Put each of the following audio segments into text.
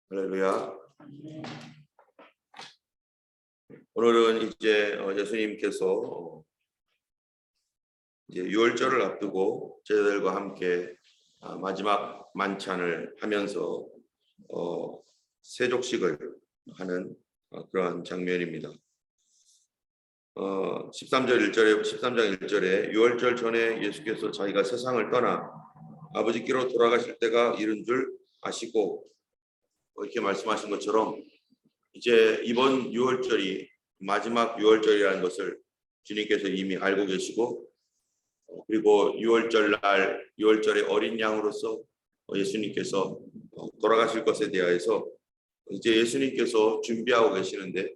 할렐루야. 오늘은 이제 예수님께서 이제 유월절을 앞두고 제자들과 함께 마지막 만찬을 하면서 세족식을 하는 그러한 장면입니다. 13장 1절에 유월절 전에 예수께서 자기가 세상을 떠나 아버지께로 돌아가실 때가 이른 줄 아시고 이렇게 말씀하신 것처럼 이제 이번 유월절이 마지막 유월절이라는 것을 주님께서 이미 알고 계시고 그리고 유월절의 어린 양으로서 예수님께서 돌아가실 것에 대하여서 이제 예수님께서 준비하고 계시는데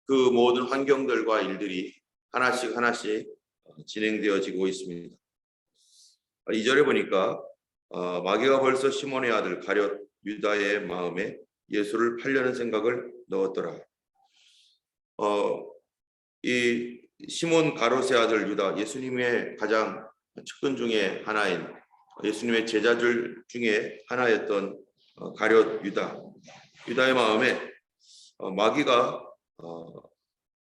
그 모든 환경들과 일들이 하나씩 진행되어지고 있습니다. 2절에 보니까 마귀가 벌써 시몬의 아들 가룟 유다의 마음에 예수를 팔려는 생각을 넣었더라. 이 시몬 가롯의 아들 유다, 예수님의 가장 측근 중에 하나인 예수님의 제자들 중에 하나였던 가룟 유다의 마음에 마귀가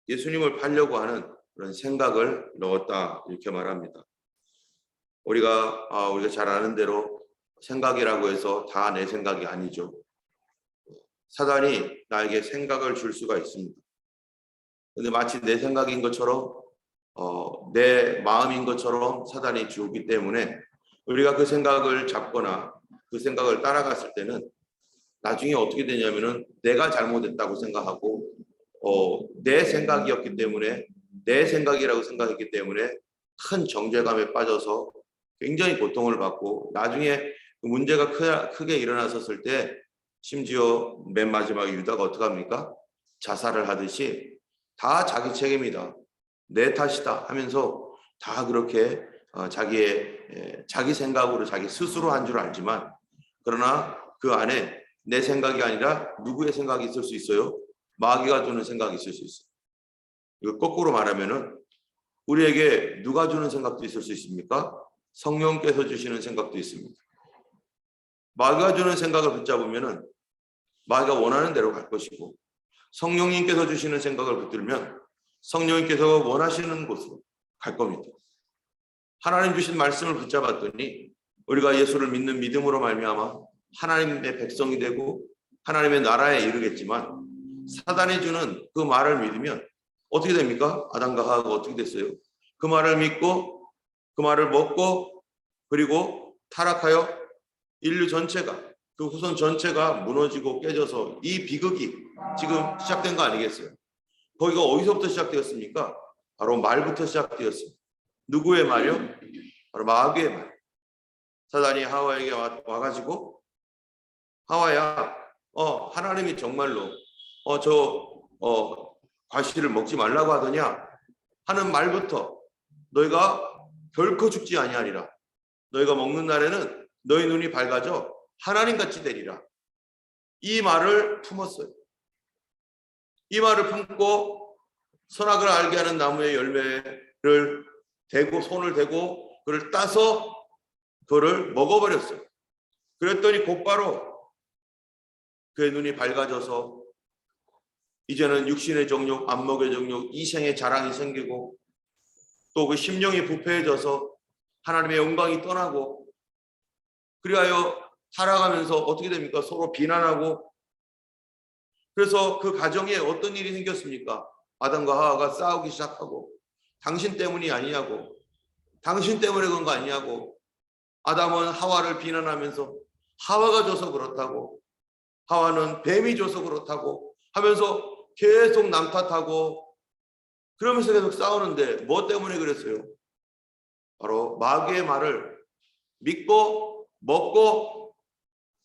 예수님을 팔려고 하는 그런 생각을 넣었다 이렇게 말합니다. 우리가 잘 아는 대로 생각이라고 해서 다 내 생각이 아니죠. 사단이 나에게 생각을 줄 수가 있습니다. 근데 마치 내 생각인 것처럼 내 마음인 것처럼 사단이 주기 때문에 우리가 그 생각을 잡거나 그 생각을 따라갔을 때는 나중에 어떻게 되냐면은 내가 잘못했다고 생각하고 내 생각이었기 때문에 내 생각이라고 생각했기 때문에 큰 정죄감에 빠져서 굉장히 고통을 받고 나중에 그 문제가 크게 일어났었을 때 심지어 맨 마지막에 유다가 어떻게 합니까? 자살을 하듯이 다 자기 책임이다. 내 탓이다 하면서 다 그렇게 자기 생각으로 자기 스스로 한 줄 알지만 그러나 그 안에 내 생각이 아니라 누구의 생각이 있을 수 있어요? 마귀가 주는 생각이 있을 수 있어요. 이거 거꾸로 말하면은 우리에게 누가 주는 생각도 있을 수 있습니까? 성령께서 주시는 생각도 있습니다. 마귀가 주는 생각을 붙잡으면은 마귀가 원하는 대로 갈 것이고 성령님께서 주시는 생각을 붙들면 성령님께서 원하시는 곳으로 갈 겁니다. 하나님 주신 말씀을 붙잡았더니 우리가 예수를 믿는 믿음으로 말미암아 하나님의 백성이 되고 하나님의 나라에 이르겠지만 사단이 주는 그 말을 믿으면 어떻게 됩니까? 아담과 하와가 어떻게 됐어요? 그 말을 믿고 그 말을 먹고 그리고 타락하여 인류 전체가 그 후손 전체가 무너지고 깨져서 이 비극이 지금 시작된 거 아니겠어요? 거기가 어디서부터 시작되었습니까? 바로 말부터 시작되었어요. 누구의 말이요? 바로 마귀의 말. 사단이 하와에게 와가지고 하와야 하나님이 정말로 과실을 먹지 말라고 하더냐 하는 말부터 너희가 결코 죽지 아니하리라. 너희가 먹는 날에는 너희 눈이 밝아져 하나님같이 되리라. 이 말을 품었어요. 이 말을 품고 선악을 알게 하는 나무의 열매를 대고 손을 대고 그를 따서 그를 먹어버렸어요. 그랬더니 곧바로 그의 눈이 밝아져서 이제는 육신의 정욕, 안목의 정욕, 이생의 자랑이 생기고 또 그 심령이 부패해져서 하나님의 영광이 떠나고 그리하여 살아가면서 어떻게 됩니까? 서로 비난하고 그래서 그 가정에 어떤 일이 생겼습니까? 아담과 하와가 싸우기 시작하고 당신 때문이 아니냐고 당신 때문에 그런 거 아니냐고 아담은 하와를 비난하면서 하와가 줘서 그렇다고 하와는 뱀이 줘서 그렇다고 하면서 계속 남 탓하고 그러면서 계속 싸우는데 뭐 때문에 그랬어요? 바로 마귀의 말을 믿고 먹고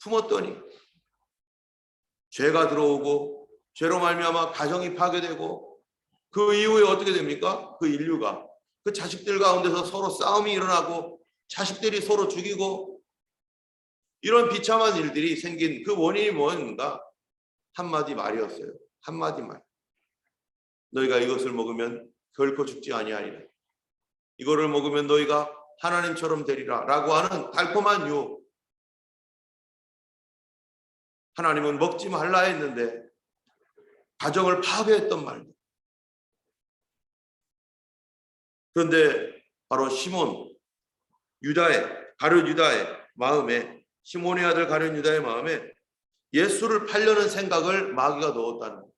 품었더니 죄가 들어오고 죄로 말미암아 가정이 파괴되고 그 이후에 어떻게 됩니까? 그 인류가 그 자식들 가운데서 서로 싸움이 일어나고 자식들이 서로 죽이고 이런 비참한 일들이 생긴 그 원인이 뭔가 한마디 말이었어요. 한마디 말. 너희가 이것을 먹으면 결코 죽지 아니하리라. 이거를 먹으면 너희가 하나님처럼 되리라 라고 하는 달콤한 유혹. 하나님은 먹지 말라 했는데 가정을 파괴했던 말들. 그런데 바로 시몬 가룟 유다의 마음에, 시몬의 아들 가룟 유다의 마음에 예수를 팔려는 생각을 마귀가 넣었다는 거예요.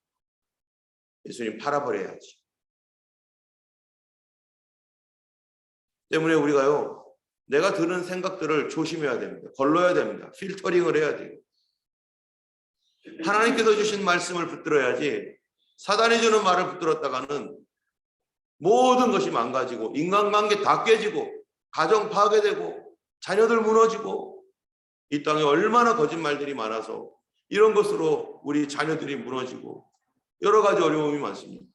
예수님 팔아버려야지. 때문에 우리가요, 내가 드는 생각들을 조심해야 됩니다. 걸러야 됩니다. 필터링을 해야 돼요. 하나님께서 주신 말씀을 붙들어야지, 사단이 주는 말을 붙들었다가는 모든 것이 망가지고 인간관계 다 깨지고 가정 파괴되고 자녀들 무너지고, 이 땅에 얼마나 거짓말들이 많아서 이런 것으로 우리 자녀들이 무너지고 여러 가지 어려움이 많습니다.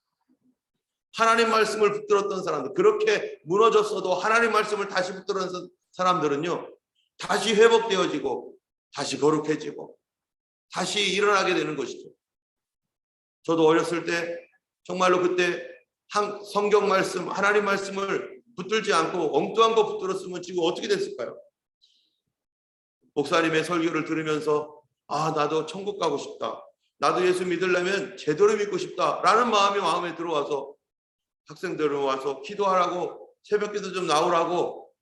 하나님 말씀을 붙들었던 사람들, 그렇게 무너졌어도 하나님 말씀을 다시 붙들었던 사람들은요, 다시 회복되어지고 다시 거룩해지고 다시 일어나게 되는 것이죠. 저도 어렸을 때 정말로 그때 성경 말씀, 하나님 말씀을 붙들지 않고 엉뚱한 거 붙들었으면 지금 어떻게 됐을까요? 목사님의 설교를 들으면서 나도 천국 가고 싶다, 나도 예수 믿으려면 제대로 믿고 싶다 라는 마음이 마음에 들어와서 학생들은 와서 기도하라고, 새벽기도 좀 나오라고,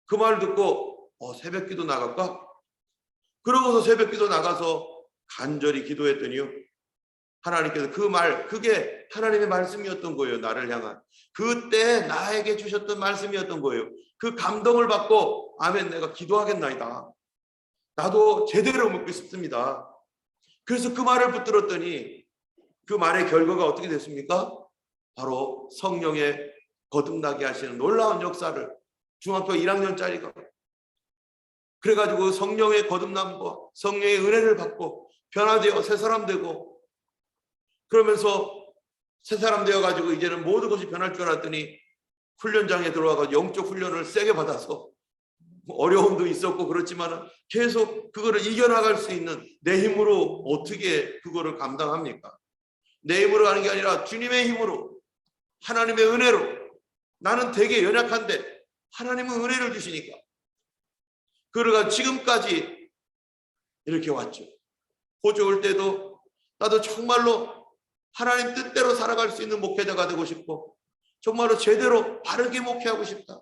그 말 듣고 새벽기도 나갈까? 그러고서 새벽기도 나가서 간절히 기도했더니요, 하나님께서 그게 하나님의 말씀이었던 거예요. 나를 향한 그때 나에게 주셨던 말씀이었던 거예요. 그 감동을 받고 아멘, 내가 기도하겠나이다, 나도 제대로 묻고 싶습니다. 그래서 그 말을 붙들었더니 그 말의 결과가 어떻게 됐습니까? 바로 성령의 거듭나게 하시는 놀라운 역사를, 중학교 1학년짜리가 그래가지고 성령의 거듭남과 성령의 은혜를 받고 변화되어 새 사람 되고, 그러면서 새 사람 되어가지고 이제는 모든 것이 변할 줄 알았더니 훈련장에 들어와서 영적 훈련을 세게 받아서 어려움도 있었고 그렇지만 계속 그거를 이겨나갈 수 있는, 내 힘으로 어떻게 그거를 감당합니까? 내 힘으로 하는 게 아니라 주님의 힘으로, 하나님의 은혜로. 나는 되게 연약한데 하나님은 은혜를 주시니까 그러가 지금까지 이렇게 왔죠. 호주 올 때도 나도 정말로 하나님 뜻대로 살아갈 수 있는 목회자가 되고 싶고, 정말로 제대로 바르게 목회하고 싶다.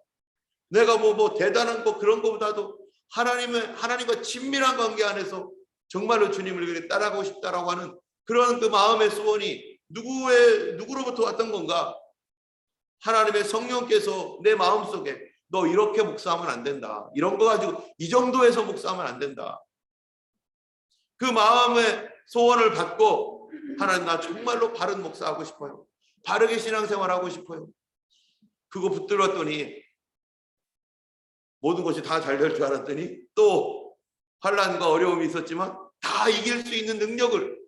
내가 뭐 대단한 거 그런 거보다도 하나님과 친밀한 관계 안에서 정말로 주님을 따라가고 싶다라고 하는 그런 그 마음의 소원이 누구로부터 왔던 건가? 하나님의 성령께서 내 마음속에 너 이렇게 목사하면 안 된다, 이런 거 가지고 이 정도에서 목사하면 안 된다, 그 마음의 소원을 받고 하나님, 나 정말로 바른 목사하고 싶어요, 바르게 신앙생활하고 싶어요. 그거 붙들었더니 모든 것이 다 잘 될 줄 알았더니 또 환난과 어려움이 있었지만 다 이길 수 있는 능력을,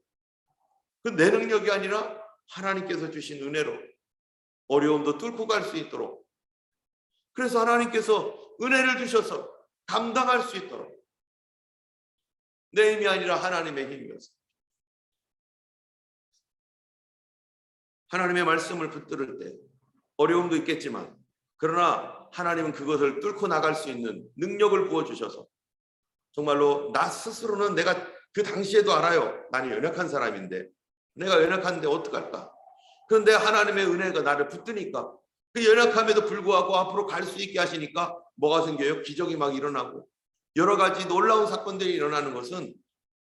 그 내 능력이 아니라 하나님께서 주신 은혜로 어려움도 뚫고 갈 수 있도록, 그래서 하나님께서 은혜를 주셔서 감당할 수 있도록, 내 힘이 아니라 하나님의 힘이었어요. 하나님의 말씀을 붙들을 때 어려움도 있겠지만, 그러나 하나님은 그것을 뚫고 나갈 수 있는 능력을 부어주셔서, 정말로 나 스스로는 내가 그 당시에도 알아요. 나는 연약한 사람인데, 내가 연약한데 어떡할까? 그런데 하나님의 은혜가 나를 붙드니까, 그 연약함에도 불구하고 앞으로 갈 수 있게 하시니까 뭐가 생겨요? 기적이 막 일어나고 여러 가지 놀라운 사건들이 일어나는 것은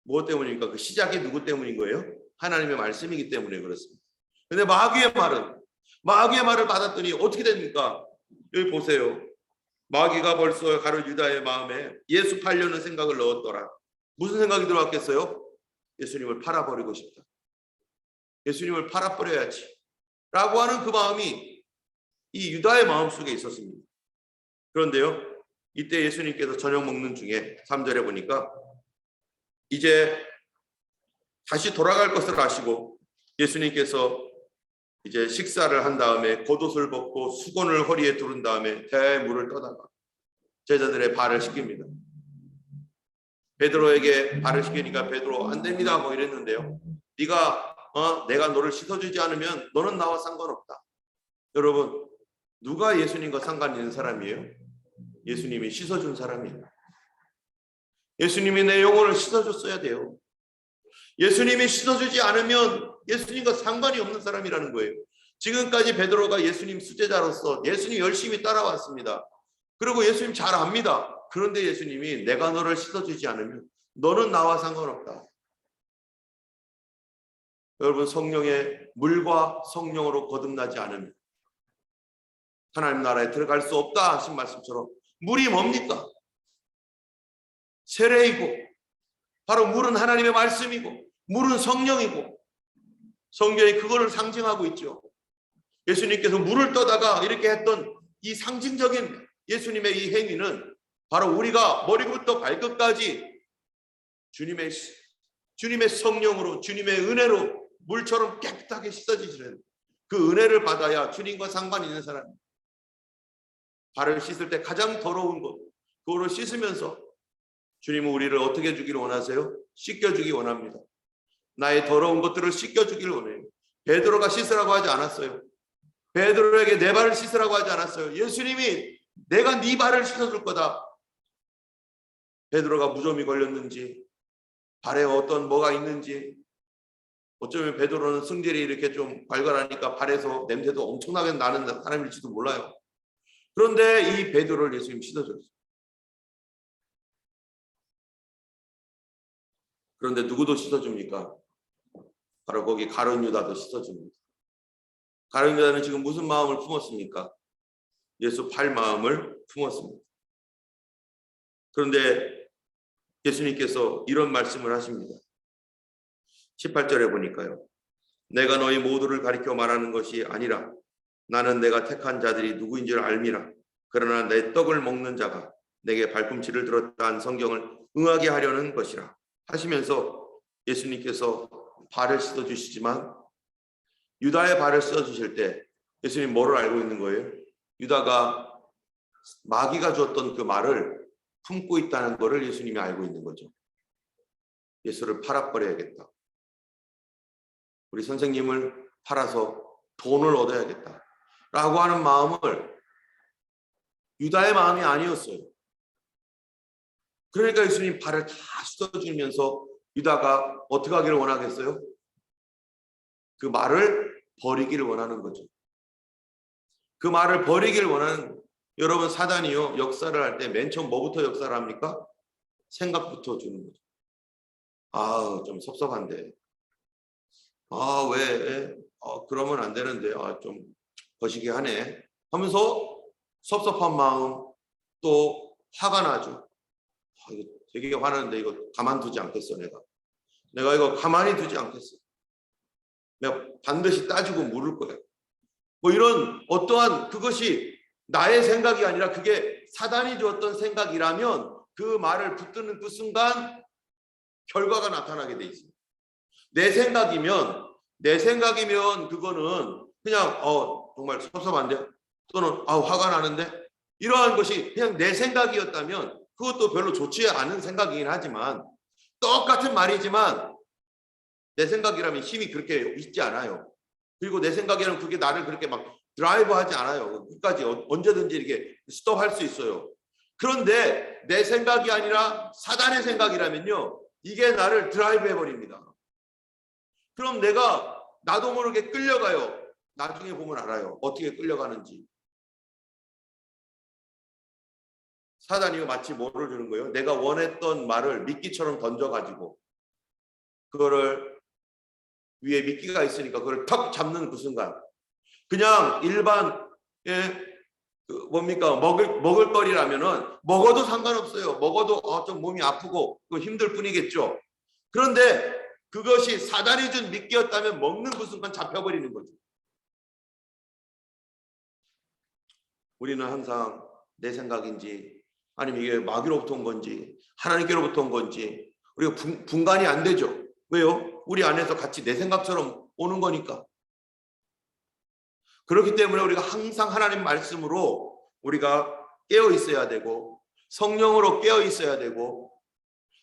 무엇 때문입니까? 그 시작이 누구 때문인 거예요? 하나님의 말씀이기 때문에 그렇습니다. 근데 마귀의 말을 받았더니 어떻게 됩니까? 여기 보세요. 마귀가 벌써 가룟 유다의 마음에 예수 팔려는 생각을 넣었더라. 무슨 생각이 들어왔겠어요? 예수님을 팔아버리고 싶다, 예수님을 팔아버려야지 라고 하는 그 마음이 이 유다의 마음속에 있었습니다. 그런데요, 이때 예수님께서 저녁 먹는 중에 3절에 보니까 이제 다시 돌아갈 것을 아시고 예수님께서 이제 식사를 한 다음에 겉옷을 벗고 수건을 허리에 두른 다음에 대야의 물을 떠다가 제자들의 발을 씻깁니다. 베드로에게 발을 씻기니까 베드로 안 됩니다 뭐 이랬는데요, 내가 너를 씻어주지 않으면 너는 나와 상관없다. 여러분, 누가 예수님과 상관 있는 사람이에요? 예수님이 씻어준 사람이에요. 예수님이 내 영혼을 씻어줬어야 돼요. 예수님이 씻어주지 않으면 예수님과 상관이 없는 사람이라는 거예요. 지금까지 베드로가 예수님 수제자로서 예수님 열심히 따라왔습니다. 그리고 예수님 잘 압니다. 그런데 예수님이 내가 너를 씻어주지 않으면 너는 나와 상관없다. 여러분, 성령의 물과 성령으로 거듭나지 않으면 하나님 나라에 들어갈 수 없다 하신 말씀처럼, 물이 뭡니까? 세례이고, 바로 물은 하나님의 말씀이고, 물은 성령이고, 성경이 그거를 상징하고 있죠. 예수님께서 물을 떠다가 이렇게 했던 이 상징적인 예수님의 이 행위는 바로 우리가 머리부터 발끝까지 주님의 성령으로, 주님의 은혜로 물처럼 깨끗하게 씻어지시는 그 은혜를 받아야 주님과 상관 있는 사람. 발을 씻을 때 가장 더러운 것, 그거를 씻으면서 주님은 우리를 어떻게 해주기를 원하세요? 씻겨주기 원합니다. 나의 더러운 것들을 씻겨주기를 원해요. 베드로가 씻으라고 하지 않았어요. 베드로에게 내 발을 씻으라고 하지 않았어요. 예수님이 내가 네 발을 씻어줄 거다. 베드로가 무좀이 걸렸는지, 발에 어떤 뭐가 있는지, 어쩌면 베드로는 승질이 이렇게 좀 발갈하니까 발에서 냄새도 엄청나게 나는 사람일지도 몰라요. 그런데 이 베드로를 예수님 씻어줬어요. 그런데 누구도 씻어줍니까? 바로 거기 가룟 유다도 씻어줍니다. 가룟 유다는 지금 무슨 마음을 품었습니까? 예수 팔 마음을 품었습니다. 그런데 예수님께서 이런 말씀을 하십니다. 18절에 보니까요. 내가 너희 모두를 가리켜 말하는 것이 아니라 나는 내가 택한 자들이 누구인 줄 알미라. 그러나 내 떡을 먹는 자가 내게 발꿈치를 들었다 한 성경을 응하게 하려는 것이라 하시면서 예수님께서 발을 씻어주시지만 유다의 발을 씻어주실 때 예수님 뭐를 알고 있는 거예요? 유다가 마귀가 줬던 그 말을 품고 있다는 것을 예수님이 알고 있는 거죠. 예수를 팔아버려야겠다. 우리 선생님을 팔아서 돈을 얻어야겠다 라고 하는 마음을 유다의 마음이 아니었어요. 그러니까 예수님 발을 다 씻어주면서 유다가 어떻게 하기를 원하겠어요? 그 말을 버리기를 원하는 거죠. 그 말을 버리기를 원하는, 여러분 사단이요 역사를 할 때 맨 처음 뭐부터 역사를 합니까? 생각부터 주는 거죠. 아, 좀 섭섭한데, 아, 왜 그러면 안 되는데, 좀 거시기 하네 하면서 섭섭한 마음, 또 화가 나죠. 이거 되게 화나는데 이거 가만두지 않겠어. 내가 이거 가만히 두지 않겠어. 내가 반드시 따지고 물을 거야. 뭐 이런 어떠한, 그것이 나의 생각이 아니라 그게 사단이 주었던 생각이라면 그 말을 붙드는 그 순간 결과가 나타나게 돼 있습니다. 내 생각이면 그거는 그냥 정말 섭섭한데, 또는 화가 나는데, 이러한 것이 그냥 내 생각이었다면 그것도 별로 좋지 않은 생각이긴 하지만, 똑같은 말이지만 내 생각이라면 힘이 그렇게 있지 않아요. 그리고 내 생각에는 그게 나를 그렇게 막 드라이브 하지 않아요. 끝까지 언제든지 이렇게 스톱할 수 있어요. 그런데 내 생각이 아니라 사단의 생각이라면요, 이게 나를 드라이브 해버립니다. 그럼 나도 모르게 끌려가요. 나중에 보면 알아요. 어떻게 끌려가는지. 사단이 마치 뭐를 주는 거예요? 내가 원했던 말을 미끼처럼 던져가지고 그거를 위에 미끼가 있으니까 그걸 턱 잡는 그 순간, 그냥 일반 뭡니까 먹을 거리라면은 먹어도 상관없어요. 먹어도 좀 몸이 아프고 힘들 뿐이겠죠. 그런데 그것이 사단이 준 미끼였다면 먹는 그 순간 잡혀버리는 거죠. 우리는 항상 내 생각인지 아니면 이게 마귀로부터 온 건지 하나님께로부터 온 건지 우리가 분간이 안 되죠. 왜요? 우리 안에서 같이 내 생각처럼 오는 거니까. 그렇기 때문에 우리가 항상 하나님 말씀으로 우리가 깨어 있어야 되고, 성령으로 깨어 있어야 되고,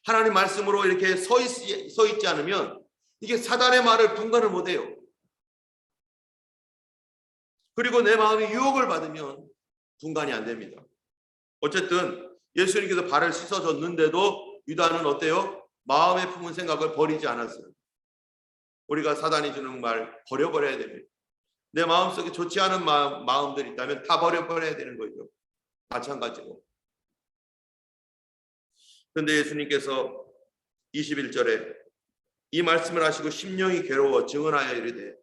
하나님 말씀으로 이렇게 서 있지 않으면 이게 사단의 말을 분간을 못 해요. 그리고 내 마음이 유혹을 받으면 분간이 안 됩니다. 어쨌든 예수님께서 발을 씻어줬는데도 유다는 어때요? 마음에 품은 생각을 버리지 않았어요. 우리가 사단이 주는 말 버려버려야 됩니다. 내 마음속에 좋지 않은 마음들이 있다면 다 버려버려야 되는 거죠. 마찬가지로. 그런데 예수님께서 21절에 이 말씀을 하시고 심령이 괴로워 증언하여 이르되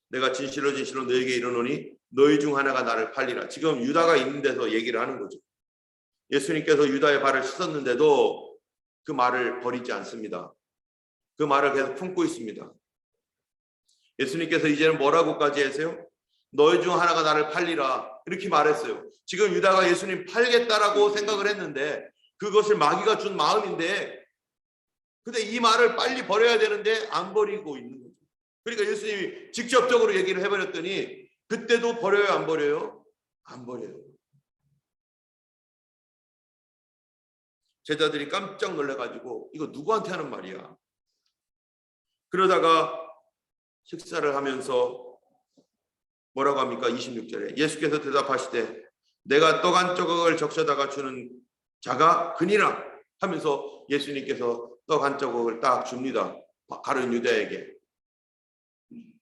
내가 진실로 진실로 너에게 이르노니 너희 중 하나가 나를 팔리라. 지금 유다가 있는 데서 얘기를 하는 거죠. 예수님께서 유다의 발을 씻었는데도 그 말을 버리지 않습니다. 그 말을 계속 품고 있습니다. 예수님께서 이제는 뭐라고까지 하세요? 너희 중 하나가 나를 팔리라 이렇게 말했어요. 지금 유다가 예수님 팔겠다라고 생각을 했는데 그것을 마귀가 준 마음인데 근데 이 말을 빨리 버려야 되는데 안 버리고 있는 거죠. 그러니까 예수님이 직접적으로 얘기를 해버렸더니 그때도 버려요 안 버려요? 안 버려요. 제자들이 깜짝 놀라가지고 이거 누구한테 하는 말이야? 그러다가 식사를 하면서 뭐라고 합니까? 26절에 예수께서 대답하시되 내가 떡 한 조각을 적셔다가 주는 자가 그니라 하면서 예수님께서 떡 한 조각을 딱 줍니다. 가룟 유다에게.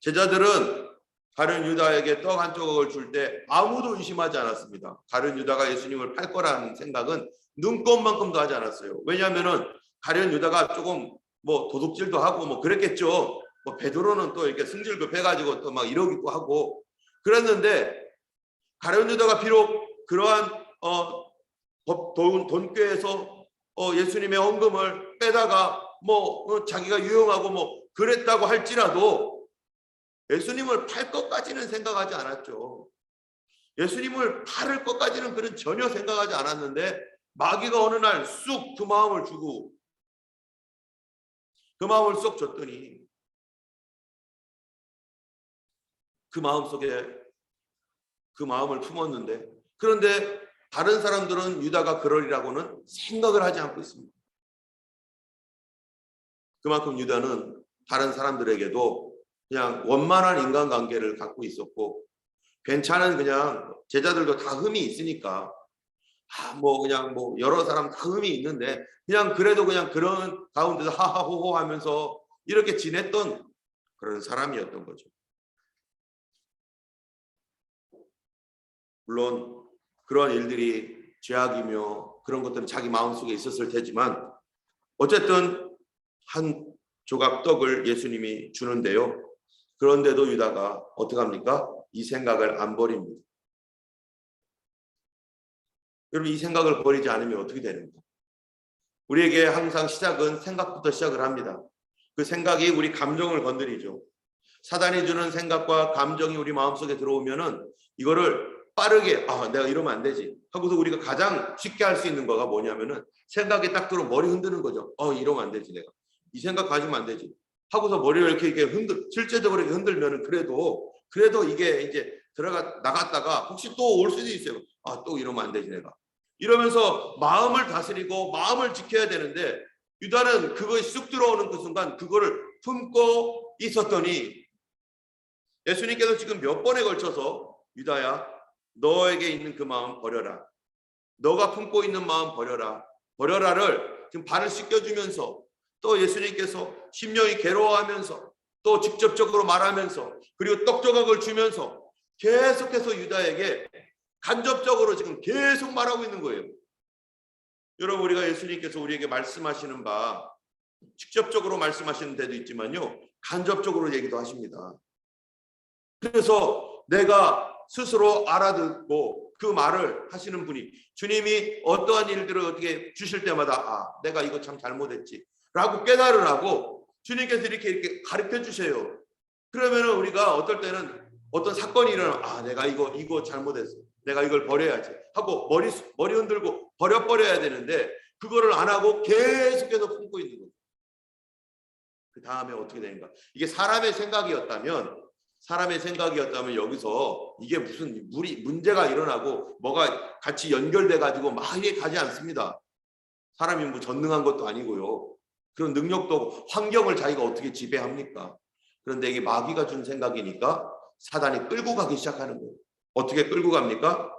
제자들은 가룟 유다에게 떡 한 조각을 줄 때 아무도 의심하지 않았습니다. 가룟 유다가 예수님을 팔 거라는 생각은 눈꼽만큼도 하지 않았어요. 왜냐하면은 가룟 유다가 조금 뭐 도둑질도 하고 뭐 그랬겠죠. 뭐 베드로는 또 이렇게 승질급해가지고 또 막 이러기도 하고 그랬는데 가룟 유다가 비록 그러한 돈꾀에서 예수님의 헌금을 빼다가 뭐 자기가 유용하고 뭐 그랬다고 할지라도 예수님을 팔 것까지는 생각하지 않았죠. 예수님을 팔을 것까지는 그런 전혀 생각하지 않았는데 마귀가 어느 날 쑥 그 마음을 주고 그 마음을 쏙 줬더니 그 마음속에 그 마음을 품었는데 그런데 다른 사람들은 유다가 그러리라고는 생각을 하지 않고 있습니다. 그만큼 유다는 다른 사람들에게도 그냥 원만한 인간관계를 갖고 있었고 괜찮은 그냥 제자들도 다 흠이 있으니까 뭐 그냥 뭐 여러 사람 다 흠이 있는데 그냥 그래도 그냥 그런 가운데서 하하호호 하면서 이렇게 지냈던 그런 사람이었던 거죠. 물론 그런 일들이 죄악이며 그런 것들은 자기 마음속에 있었을 테지만 어쨌든 한 조각 떡을 예수님이 주는데요. 그런데도 유다가 어떻게 합니까? 이 생각을 안 버립니다. 여러분 이 생각을 버리지 않으면 어떻게 되는가? 우리에게 항상 시작은 생각부터 시작을 합니다. 그 생각이 우리 감정을 건드리죠. 사단이 주는 생각과 감정이 우리 마음속에 들어오면은 이거를 빠르게 내가 이러면 안 되지 하고서 우리가 가장 쉽게 할 수 있는 거가 뭐냐면은 생각이 딱 들어오면 머리 흔드는 거죠. 이러면 안 되지 내가 이 생각 가지면 안 되지 하고서 머리를 이렇게 실제적으로 이렇게 흔들면은 그래도 이게 이제 나갔다가 혹시 또 올 수도 있어요. 또 이러면 안 되지 내가 이러면서 마음을 다스리고 마음을 지켜야 되는데 유다는 그것이 쑥 들어오는 그 순간 그거를 품고 있었더니 예수님께서 지금 몇 번에 걸쳐서 유다야 너에게 있는 그 마음 버려라. 너가 품고 있는 마음 버려라를 지금 발을 씻겨주면서 또 예수님께서 심령이 괴로워하면서 또 직접적으로 말하면서 그리고 떡 조각을 주면서 계속해서 유다에게 간접적으로 지금 계속 말하고 있는 거예요. 여러분 우리가 예수님께서 우리에게 말씀하시는 바 직접적으로 말씀하시는 데도 있지만요. 간접적으로 얘기도 하십니다. 그래서 내가 스스로 알아듣고 그 말을 하시는 분이 주님이 어떠한 일들을 어떻게 주실 때마다 내가 이거 참 잘못했지 라고 깨달으라고 주님께서 이렇게 가르쳐 주세요. 그러면은 우리가 어떨 때는 어떤 사건이 일어나면 내가 이거 잘못했어. 내가 이걸 버려야지 하고 머리 흔들고 버려야 되는데 그거를 안 하고 계속해서 품고 있는 거예요. 그 다음에 어떻게 되는가? 이게 사람의 생각이었다면 여기서 이게 무슨 문제가 일어나고 뭐가 같이 연결돼 가지고 막 이게 가지 않습니다. 사람이 뭐 전능한 것도 아니고요. 그런 능력도 없고 환경을 자기가 어떻게 지배합니까? 그런데 이게 마귀가 준 생각이니까 사단이 끌고 가기 시작하는 거예요. 어떻게 끌고 갑니까?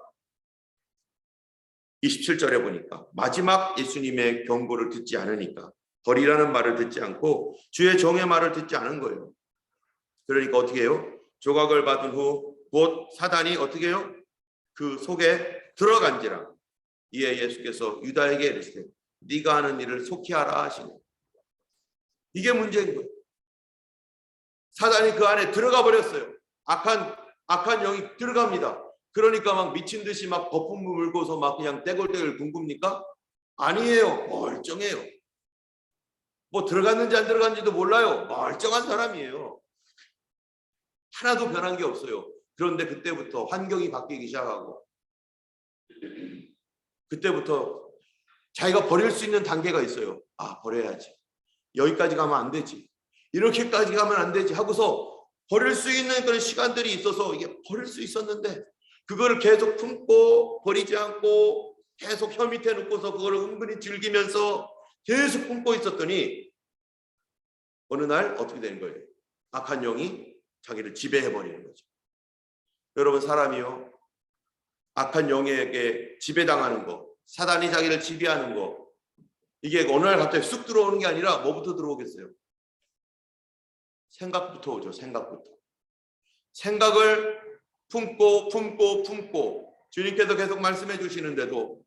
27절에 보니까 마지막 예수님의 경고를 듣지 않으니까 버리라는 말을 듣지 않고 주의 종의 말을 듣지 않은 거예요. 그러니까 어떻게 해요? 조각을 받은 후 곧 사단이 어떻게 해요? 그 속에 들어간지라. 이에 예수께서 유다에게 이르시되 네가 하는 일을 속히 하라 하시니. 이게 문제인 거예요. 사단이 그 안에 들어가 버렸어요. 악한 영이 들어갑니다. 그러니까 막 미친 듯이 막 거품 물고서 막 그냥 떼굴떼굴 굶깁니까? 아니에요. 멀쩡해요. 뭐 들어갔는지 안 들어갔는지도 몰라요. 멀쩡한 사람이에요. 하나도 변한 게 없어요. 그런데 그때부터 환경이 바뀌기 시작하고 그때부터 자기가 버릴 수 있는 단계가 있어요. 아, 버려야지. 여기까지 가면 안 되지. 이렇게까지 가면 안 되지 하고서 버릴 수 있는 그런 시간들이 있어서 이게 버릴 수 있었는데 그거를 계속 품고 버리지 않고 계속 혀 밑에 놓고서 그걸 은근히 즐기면서 계속 품고 있었더니 어느 날 어떻게 되는 거예요? 악한 영이 자기를 지배해버리는 거죠. 여러분, 사람이요, 악한 영에게 지배당하는 거, 사단이 자기를 지배하는 거, 이게 어느 날 갑자기 쑥 들어오는 게 아니라 뭐부터 들어오겠어요? 생각부터 오죠. 생각을 품고 주님께서 계속 말씀해 주시는데도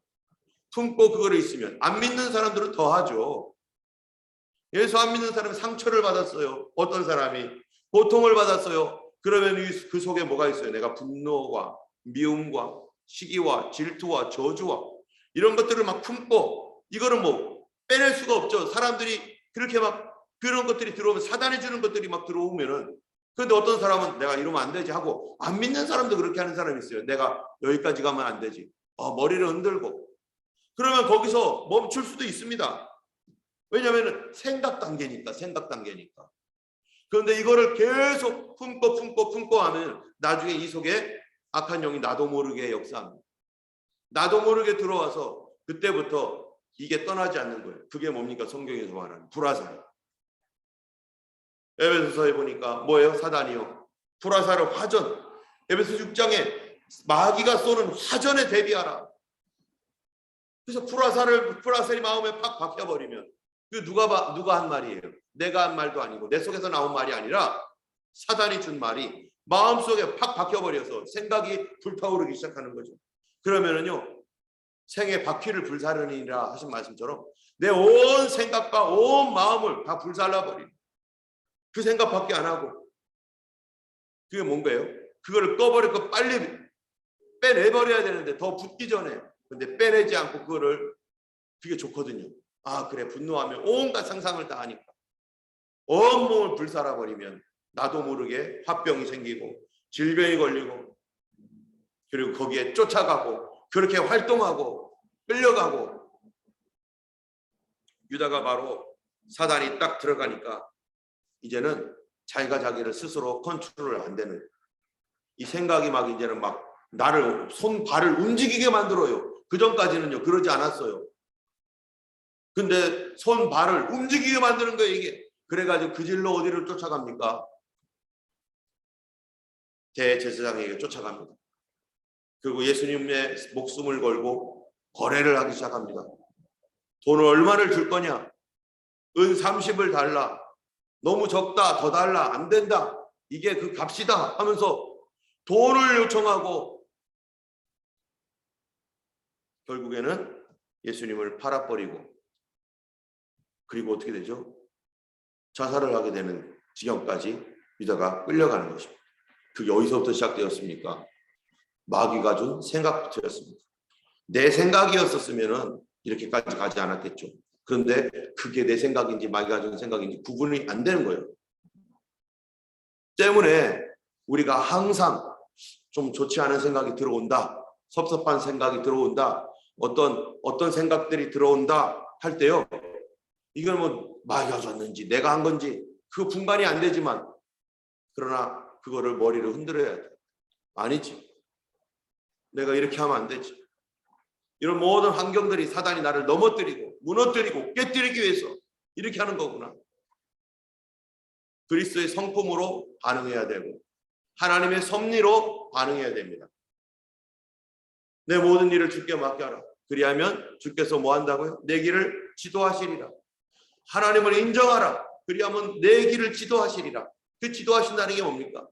품고 그거를 있으면 안 믿는 사람들은 더 하죠. 예수 안 믿는 사람이 상처를 받았어요. 어떤 사람이 고통을 받았어요. 그러면 그 속에 뭐가 있어요? 내가 분노와 미움과 시기와 질투와 저주와 이런 것들을 막 품고 이거는 뭐 빼낼 수가 없죠. 사람들이 그렇게 막 그런 것들이 들어오면 사단이 주는 것들이 막 들어오면은 근데 어떤 사람은 내가 이러면 안 되지 하고 안 믿는 사람도 그렇게 하는 사람이 있어요. 내가 여기까지 가면 안 되지. 머리를 흔들고 그러면 거기서 멈출 수도 있습니다. 왜냐하면 생각 단계니까. 그런데 이거를 계속 품고 하면 나중에 이 속에 악한 영이 나도 모르게 역사합니다. 나도 모르게 들어와서 그때부터 이게 떠나지 않는 거예요. 그게 뭡니까? 성경에서 말하는 불화살. 에베소서에 보니까 뭐예요? 사단이요. 불화살을 화전. 에베소 6장에 마귀가 쏘는 화전에 대비하라. 그래서 불화살이 마음에 팍 박혀버리면 그 누가 한 말이에요? 내가 한 말도 아니고 내 속에서 나온 말이 아니라 사단이 준 말이 마음속에 팍 박혀버려서 생각이 불타오르기 시작하는 거죠. 그러면은요, 생에 바퀴를 불사르니라 하신 말씀처럼 내 온 생각과 온 마음을 다 불살라버리는 그 생각밖에 안 하고 그게 뭔가요? 그거를 꺼버리고 빨리 빼내버려야 되는데 더 붙기 전에 근데 빼내지 않고 그게 좋거든요. 아, 그래, 분노하면 온갖 상상을 다 하니까 온몸을 불살아버리면 나도 모르게 화병이 생기고 질병이 걸리고 그리고 거기에 쫓아가고 그렇게 활동하고 끌려가고 유다가 바로 사단이 딱 들어가니까 이제는 자기가 자기를 스스로 컨트롤 안 되는 이 생각이 막 이제는 막 나를 손 발을 움직이게 만들어요. 그 전까지는요 그러지 않았어요. 근데 손 발을 움직이게 만드는 거예요 이게. 그래가지고 그 질로 어디를 쫓아갑니까? 대제사장에게 쫓아갑니다. 그리고 예수님의 목숨을 걸고 거래를 하기 시작합니다. 돈을 얼마를 줄 거냐? 은 30을 달라. 너무 적다. 더 달라. 안 된다. 이게 그 값이다 하면서 돈을 요청하고 결국에는 예수님을 팔아버리고 그리고 어떻게 되죠? 자살을 하게 되는 지경까지 유다가 끌려가는 것입니다. 그게 어디서부터 시작되었습니까? 마귀가 준 생각부터였습니다. 내 생각이었었으면 이렇게까지 가지 않았겠죠. 그런데 그게 내 생각인지 마귀가 준 생각인지 구분이 안 되는 거예요. 때문에 우리가 항상 좀 좋지 않은 생각이 들어온다, 섭섭한 생각이 들어온다, 어떤 생각들이 들어온다 할 때요, 이걸 뭐 마귀가 줬는지 내가 한 건지 그 분간이 안 되지만 그러나 그거를 머리를 흔들어야 돼. 아니지, 내가 이렇게 하면 안 되지. 이런 모든 환경들이 사단이 나를 넘어뜨리고 무너뜨리고 깨뜨리기 위해서 이렇게 하는 거구나. 그리스도의 성품으로 반응해야 되고 하나님의 섭리로 반응해야 됩니다. 내 모든 일을 주께 맡겨라. 그리하면 주께서 뭐 한다고요? 내 길을 지도하시리라. 하나님을 인정하라. 그리하면 내 길을 지도하시리라. 그 지도하신다는 게 뭡니까?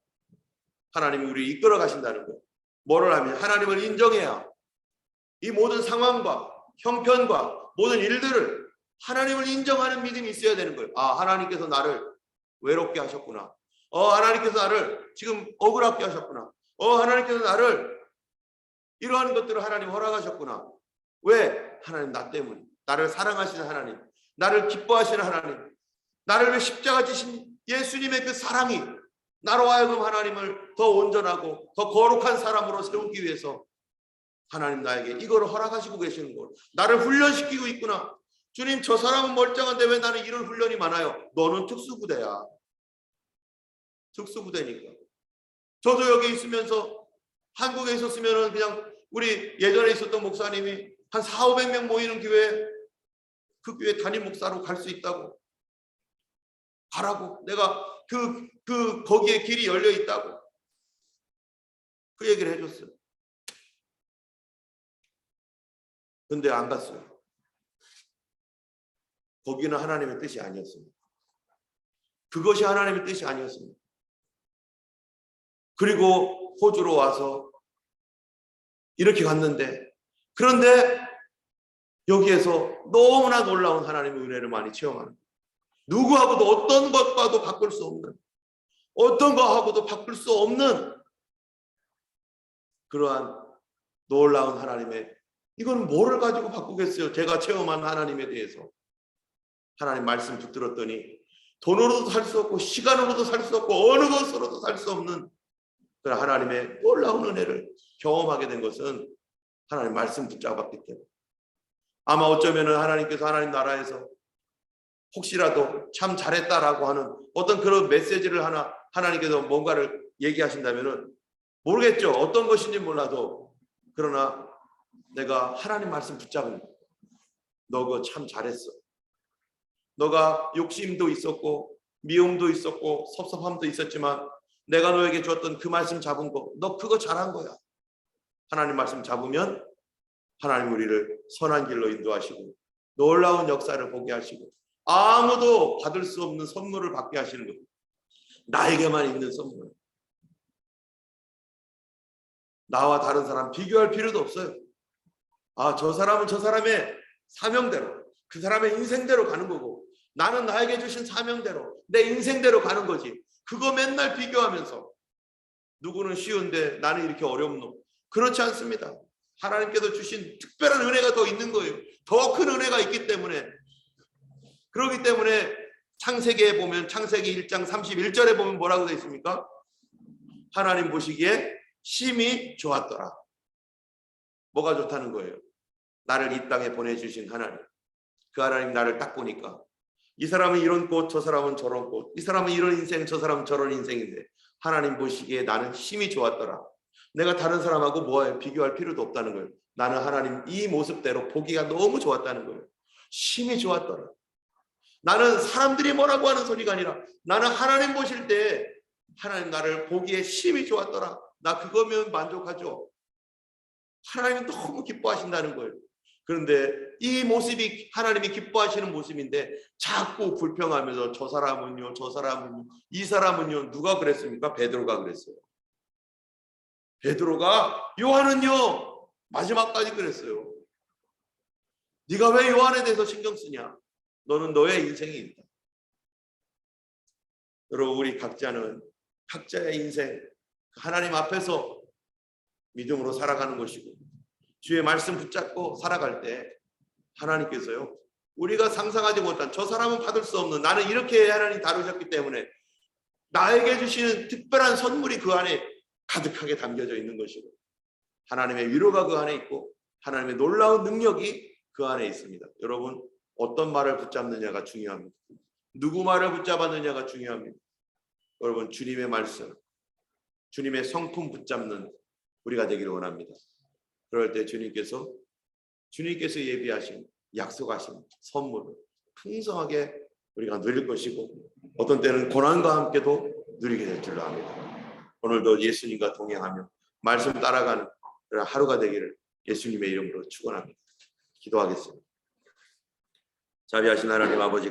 하나님이 우리를 이끌어 가신다는 거예요. 뭐를 하면 하나님을 인정해야 이 모든 상황과 형편과 모든 일들을 하나님을 인정하는 믿음이 있어야 되는 거예요. 아, 하나님께서 나를 외롭게 하셨구나. 하나님께서 나를 지금 억울하게 하셨구나. 하나님께서 나를 이러한 것들을 하나님 허락하셨구나. 왜? 하나님 나 때문에. 나를 사랑하시는 하나님, 나를 기뻐하시는 하나님, 나를 왜 십자가 지신 예수님의 그 사랑이 나로 하여금 하나님을 더 온전하고 더 거룩한 사람으로 세우기 위해서 하나님 나에게 이걸 허락하시고 계시는 걸, 나를 훈련시키고 있구나. 주님, 저 사람은 멀쩡한데 왜 나는 이런 훈련이 많아요? 너는 특수부대야. 특수부대니까. 저도 여기 있으면서 한국에 있었으면 그냥 우리 예전에 있었던 목사님이 한 400~500명 모이는 교회, 그 교회 담임 목사로 갈 수 있다고. 가라고. 내가 거기에 길이 열려 있다고. 그 얘기를 해줬어요. 근데 안 갔어요. 거기는 하나님의 뜻이 아니었습니다. 그것이 하나님의 뜻이 아니었습니다. 그리고 호주로 와서 이렇게 갔는데, 그런데 여기에서 너무나 놀라운 하나님의 은혜를 많이 체험하는, 누구하고도 어떤 것과도 바꿀 수 없는, 어떤 거하고도 바꿀 수 없는 그러한 놀라운 하나님의, 이건 뭐를 가지고 바꾸겠어요? 제가 체험한 하나님에 대해서 하나님 말씀 붙들었더니 돈으로도 살 수 없고 시간으로도 살 수 없고 어느 것으로도 살 수 없는 그런 하나님의 놀라운 은혜를 경험하게 된 것은 하나님 말씀 붙잡았기 때문에. 아마 어쩌면은 하나님께서 하나님 나라에서 혹시라도 참 잘했다라고 하는 어떤 그런 메시지를 하나님께서 뭔가를 얘기하신다면은 모르겠죠. 어떤 것인지 몰라도, 그러나 내가 하나님 말씀 붙잡은, 너 그거 참 잘했어. 너가 욕심도 있었고 미움도 있었고 섭섭함도 있었지만 내가 너에게 줬던 그 말씀 잡은 거, 너 그거 잘한 거야. 하나님 말씀 잡으면 하나님 우리를 선한 길로 인도하시고 놀라운 역사를 보게 하시고 아무도 받을 수 없는 선물을 받게 하시는 거예요. 나에게만 있는 선물. 나와 다른 사람 비교할 필요도 없어요. 아, 저 사람은 저 사람의 사명대로, 그 사람의 인생대로 가는 거고, 나는 나에게 주신 사명대로 내 인생대로 가는 거지. 그거 맨날 비교하면서 누구는 쉬운데 나는 이렇게 어렵노. 그렇지 않습니다. 하나님께서 주신 특별한 은혜가 더 있는 거예요. 더 큰 은혜가 있기 때문에. 그렇기 때문에 창세기에 보면, 창세기 1장 31절에 보면 뭐라고 되어 있습니까? 하나님 보시기에 심히 좋았더라. 뭐가 좋다는 거예요? 나를 이 땅에 보내주신 하나님. 그 하나님 나를 딱 보니까 이 사람은 이런 꽃, 저 사람은 저런 꽃, 이 사람은 이런 인생, 저 사람은 저런 인생인데 하나님 보시기에 나는 심히 좋았더라. 내가 다른 사람하고 뭐에 비교할 필요도 없다는 거예요. 나는 하나님 이 모습대로 보기가 너무 좋았다는 거예요. 심히 좋았더라. 나는 사람들이 뭐라고 하는 소리가 아니라 나는 하나님 보실 때 하나님 나를 보기에 심히 좋았더라. 나 그거면 만족하죠. 하나님은 너무 기뻐하신다는 거예요. 그런데 이 모습이 하나님이 기뻐하시는 모습인데 자꾸 불평하면서 저 사람은요, 저 사람은요, 이 사람은요. 누가 그랬습니까? 베드로가 그랬어요. 베드로가 요한은요 마지막까지 그랬어요. 네가 왜 요한에 대해서 신경 쓰냐? 너는 너의 인생이 있다. 여러분, 우리 각자는 각자의 인생 하나님 앞에서 믿음으로 살아가는 것이고 주의 말씀 붙잡고 살아갈 때 하나님께서요 우리가 상상하지 못한, 저 사람은 받을 수 없는, 나는 이렇게 하나님 다루셨기 때문에 나에게 주시는 특별한 선물이 그 안에 가득하게 담겨져 있는 것이고 하나님의 위로가 그 안에 있고 하나님의 놀라운 능력이 그 안에 있습니다. 여러분, 어떤 말을 붙잡느냐가 중요합니다. 누구 말을 붙잡았느냐가 중요합니다. 여러분, 주님의 말씀, 주님의 성품 붙잡는 우리가 되기를 원합니다. 그럴 때 주님께서 예비하신, 약속하신 선물을 풍성하게 우리가 누릴 것이고 어떤 때는 고난과 함께도 누리게 될 줄로 압니다. 오늘도 예수님과 동행하며 말씀 따라가는 그런 하루가 되기를 예수님의 이름으로 축원합니다. 기도하겠습니다. 자비하신 하나님 아버지,